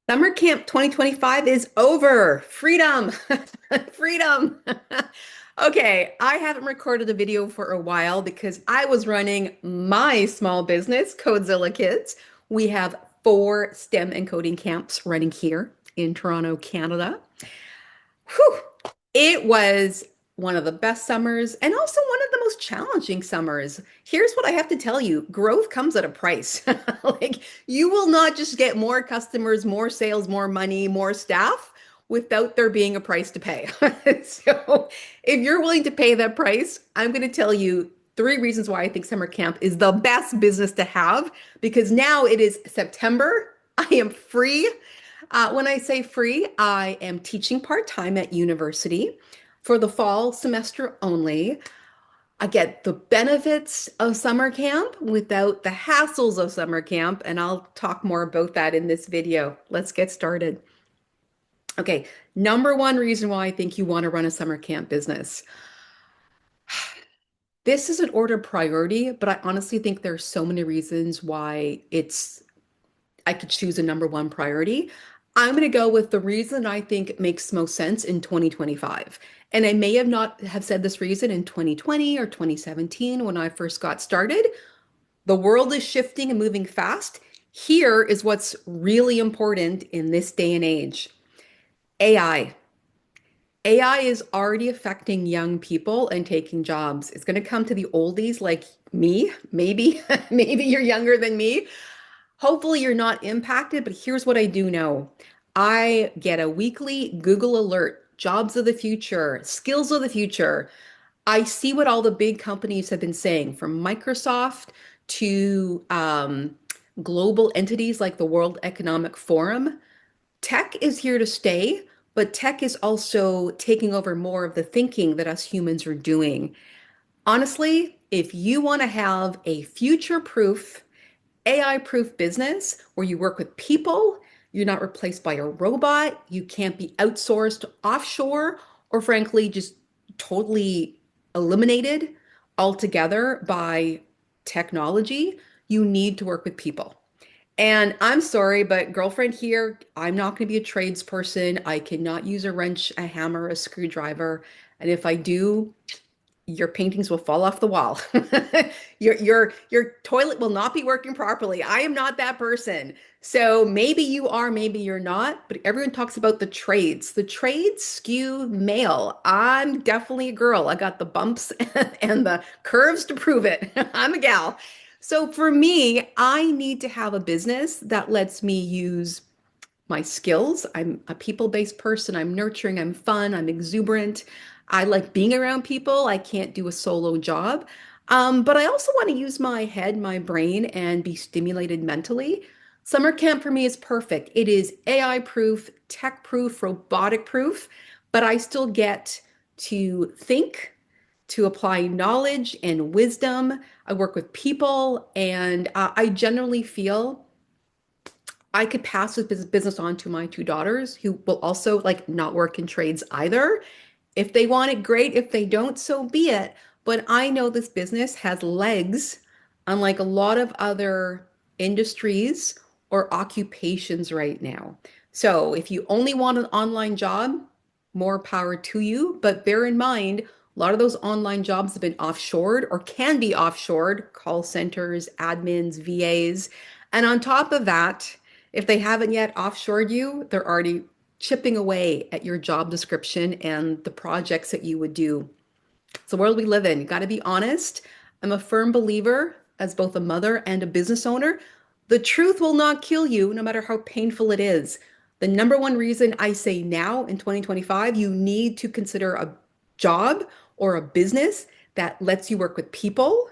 Summer Camp 2025 is over. Freedom. Freedom. Okay, I haven't recorded a video for a while because I was running my small business, Codezilla Kids. We have four STEM and coding camps running here in Toronto, Canada. Whew. It was one of the best summers and also one of the most challenging summers. Here's what I have to tell you, growth comes at a price. Like, you will not just get more customers, more sales, more money, more staff without there being a price to pay. So, if you're willing to pay that price, I'm going to tell you three reasons why I think summer camp is the best business to have because now it is September. I am free. When I say free, I am teaching part-time at university for the fall semester only. I get the benefits of summer camp without the hassles of summer camp, and I'll talk more about that in this video. Let's get started. Okay, number one reason why I think you want to run a summer camp business. This is an order priority, but I honestly think there's so many reasons why I could choose a number one priority. I'm going to go with the reason I think it makes most sense in 2025. And I may have not have said this reason in 2020 or 2017 when I first got started. The world is shifting and moving fast. Here is what's really important in this day and age. AI. AI is already affecting young people and taking jobs. It's going to come to the oldies like me, maybe, maybe you're younger than me. Hopefully you're not impacted, but here's what I do know. I get a weekly Google alert, jobs of the future, skills of the future. I see what all the big companies have been saying, from Microsoft to global entities like the World Economic Forum. Tech is here to stay, but tech is also taking over more of the thinking that us humans are doing. Honestly, if you want to have a future-proof AI-proof business where you work with people, you're not replaced by a robot, you can't be outsourced offshore, or frankly, just totally eliminated altogether by technology, you need to work with people. And I'm sorry, but girlfriend here, I'm not going to be a tradesperson. I cannot use a wrench, a hammer, a screwdriver. And if I do, your paintings will fall off the wall. Your toilet will not be working properly. I am not that person. So maybe you are, maybe you're not, but everyone talks about the trades. The trades skew male. I'm definitely a girl. I got the bumps and the curves to prove it. I'm a gal. So for me, I need to have a business that lets me use my skills. I'm a people-based person. I'm nurturing, I'm fun, I'm exuberant. I like being around people. I can't do a solo job. But I also want to use my head, my brain, and be stimulated mentally. Summer camp for me is perfect. It is AI proof, tech proof, robotic proof, but I still get to think, to apply knowledge and wisdom. I work with people, and I generally feel I could pass this business on to my two daughters who will also like not work in trades either. If they want it, great. If they don't, so be it. But I know this business has legs, unlike a lot of other industries or occupations right now. So if you only want an online job, more power to you. But bear in mind, a lot of those online jobs have been offshored or can be offshored, call centers, admins, VAs. And on top of that, if they haven't yet offshored you, they're already chipping away at your job description and the projects that you would do. It's the world we live in. You got to be honest. I'm a firm believer, as both a mother and a business owner, the truth will not kill you, no matter how painful it is. The number one reason I say now in 2025, you need to consider a job or a business that lets you work with people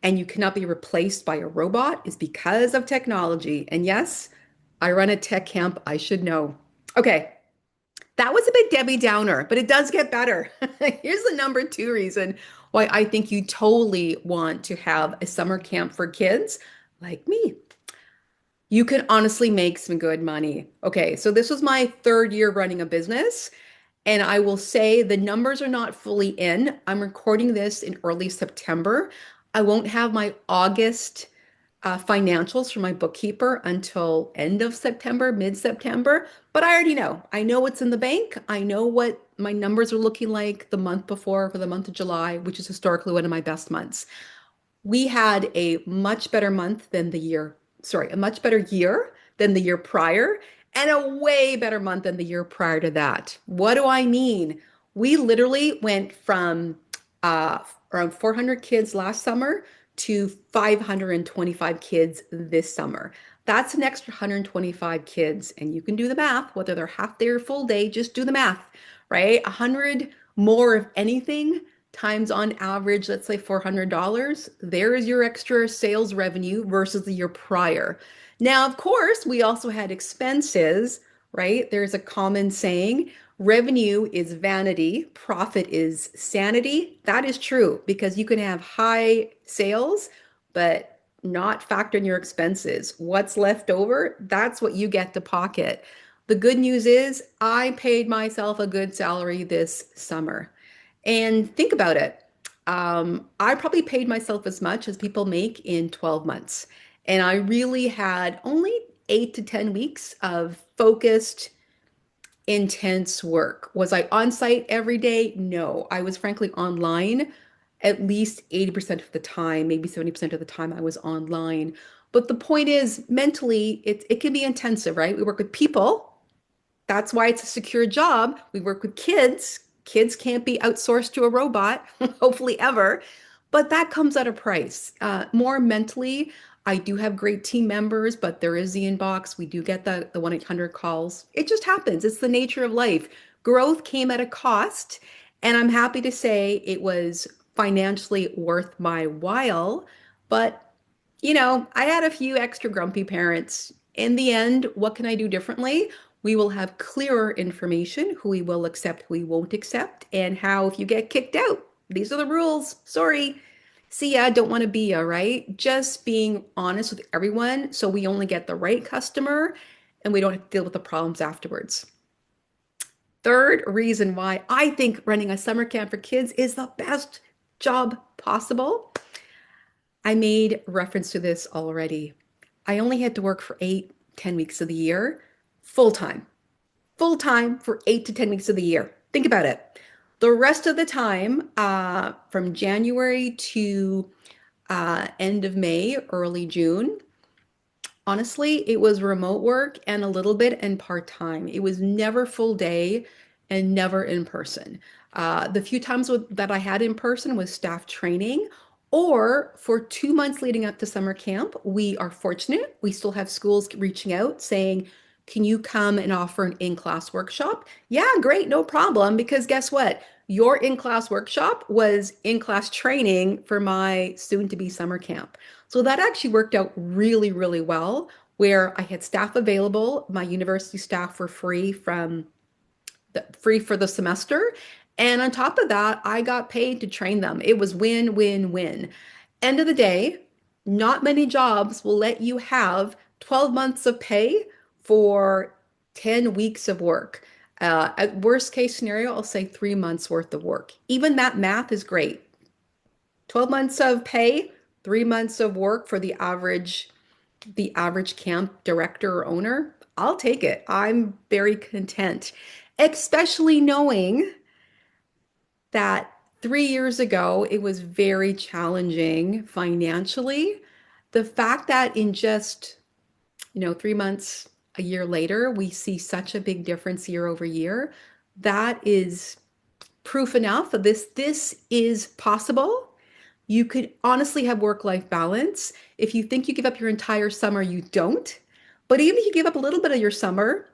and you cannot be replaced by a robot is because of technology. And yes, I run a tech camp. I should know. Okay, that was a bit Debbie Downer, but it does get better. Here's the number two reason why I think you totally want to have a summer camp for kids like me. You can honestly make some good money. Okay, so this was my third year running a business, and I will say the numbers are not fully in. I'm recording this in early September. I won't have my August financials from my bookkeeper until end of September, mid-September, but I already know. I know what's in the bank. I know what my numbers are looking like the month before for the month of July, which is historically one of my best months. We had a much better month than the year, sorry, a much better year than the year prior, and a way better month than the year prior to that. What do I mean? We literally went from uh, around 400 kids last summer to 525 kids this summer. That's an extra 125 kids, and you can do the math, whether they're half day or full day, just do the math, right? 100 more of anything times on average, let's say $400, there is your extra sales revenue versus the year prior. Now, of course, we also had expenses, right? There's a common saying, revenue is vanity, profit is sanity. That is true because you can have high sales, but not factor in your expenses. What's left over, that's what you get to pocket. The good news is I paid myself a good salary this summer. And think about it. I probably paid myself as much as people make in 12 months. And I really had only 8 to 10 weeks of focused, intense work. Was I on site every day? No. I was frankly online at least 80% of the time, maybe 70% of the time I was online. But the point is, mentally, it can be intensive, right? We work with people. That's why it's a secure job. We work with kids. Kids can't be outsourced to a robot, hopefully ever. But that comes at a price. More mentally, I do have great team members, but there is the inbox. We do get the 1-800 calls. It just happens. It's the nature of life. Growth came at a cost, and I'm happy to say it was financially worth my while. But I had a few extra grumpy parents. In the end, what can I do differently? We will have clearer information, who we will accept, who we won't accept, and how if you get kicked out, these are the rules. Sorry. See ya, don't want to be ya, right? Just being honest with everyone so we only get the right customer and we don't have to deal with the problems afterwards. Third reason why I think running a summer camp for kids is the best job possible. I made reference to this already. I only had to work for 8, 10 weeks of the year, full time, full time for 8 to 10 weeks of the year. Think about it. The rest of the time, from January to end of May, early June, honestly, it was remote work and a little bit and part-time. It was never full day and never in person. The few times that I had in person was staff training, or for 2 months leading up to summer camp, we are fortunate. We still have schools reaching out saying, can you come and offer an in-class workshop? Yeah, great, no problem. Because guess what? Your in-class workshop was in-class training for my soon-to-be summer camp. So that actually worked out really, really well, where I had staff available. My university staff were free for the semester. And on top of that, I got paid to train them. It was win, win, win. End of the day, not many jobs will let you have 12 months of pay for 10 weeks of work. At worst case scenario, I'll say 3 months worth of work. Even that math is great. 12 months of pay, 3 months of work for the average camp director or owner. I'll take it. I'm very content, especially knowing that 3 years ago it was very challenging financially. The fact that in just 3 months, a year later, we see such a big difference year over year, that is proof enough that this is possible. You could honestly have work-life balance. If you think you give up your entire summer, you don't. But even if you give up a little bit of your summer,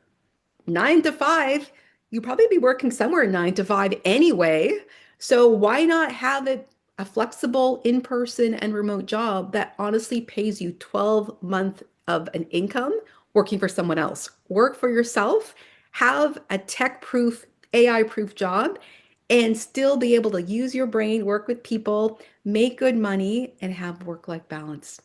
9 to 5, you probably be working somewhere 9 to 5 anyway. So why not have it a flexible in-person and remote job that honestly pays you 12 months of an income working for someone else? Work for yourself, have a tech-proof, AI-proof job, and still be able to use your brain, work with people, make good money, and have work-life balance.